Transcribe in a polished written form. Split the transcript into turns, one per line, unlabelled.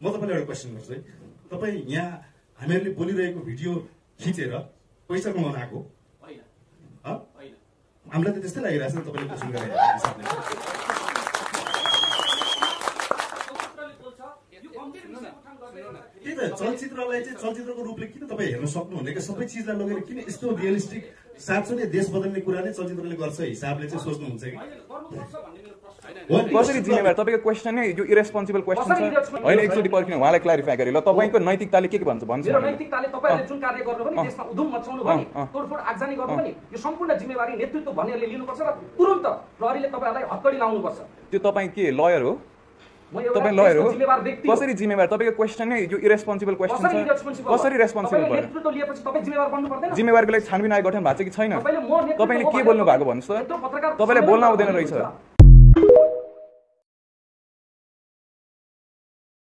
म तपाईँलाई एउटा क्वेसन गर्छु है, तपाईँ यहाँ हामीहरूले बोलिरहेको भिडियो खिचेर पैसा कमाउन आएको हामीलाई त त्यस्तै लागिरहेको छ नि तपाईँले क्वेसन गरेर हिसाबले। त्यही त चलचित्रलाई चाहिँ चलचित्रको रूपले किन तपाईँ हेर्न सक्नुहुन्न कि सबै चिजलाई लगेर किन यस्तो रियलिस्टिक साँच्चै नै देश बदल्ने कुरा नै चलचित्रले गर्छ हिसाबले चाहिँ सोच्नुहुन्छ कि
कसरी जिम्मेवार? तपाईँको क्वेसन नै यो इरेस्पोन्सिबल क्वेसन छ होइन। एकचोटि पर्खिनु, उहाँलाई क्ल्यारिफाई गरे। ल तपाईँको नैतिकताले के भन्छ भन्छ?
मेरो नैतिकताले तपाईँले जुन कार्य गर्नु भने देशमा उधुम मचाउनु भने तोडफोड आगजनी गर्नु भने यो सम्पूर्ण जिम्मेवारी नेतृत्व भन्नेहरूले लिनुपर्छ र तुरुन्त प्रहरीले तपाईँहरूलाई हत्कडी लाउनुपर्छ।
त्यो तपाईँ के लयर हो? तपाईँ लयर हो? कसरी जिम्मेवार? तपाईँको क्वेसन नै यो इरेस्पोन्सिबल क्वेसन छ। कसरी रेस्पोन्सिबल भयो?
नेतृत्व लिएपछि तपाईँ जिम्मेवार बन्नु पर्दैन?
जिम्मेवारको लागि छानबिन आयोग गठन भएको छ कि छैन? तपाईँले के बोल्नु भएको भन्नुहोस् त? तपाईँलाई बोल्न आउँदैन रहेछ।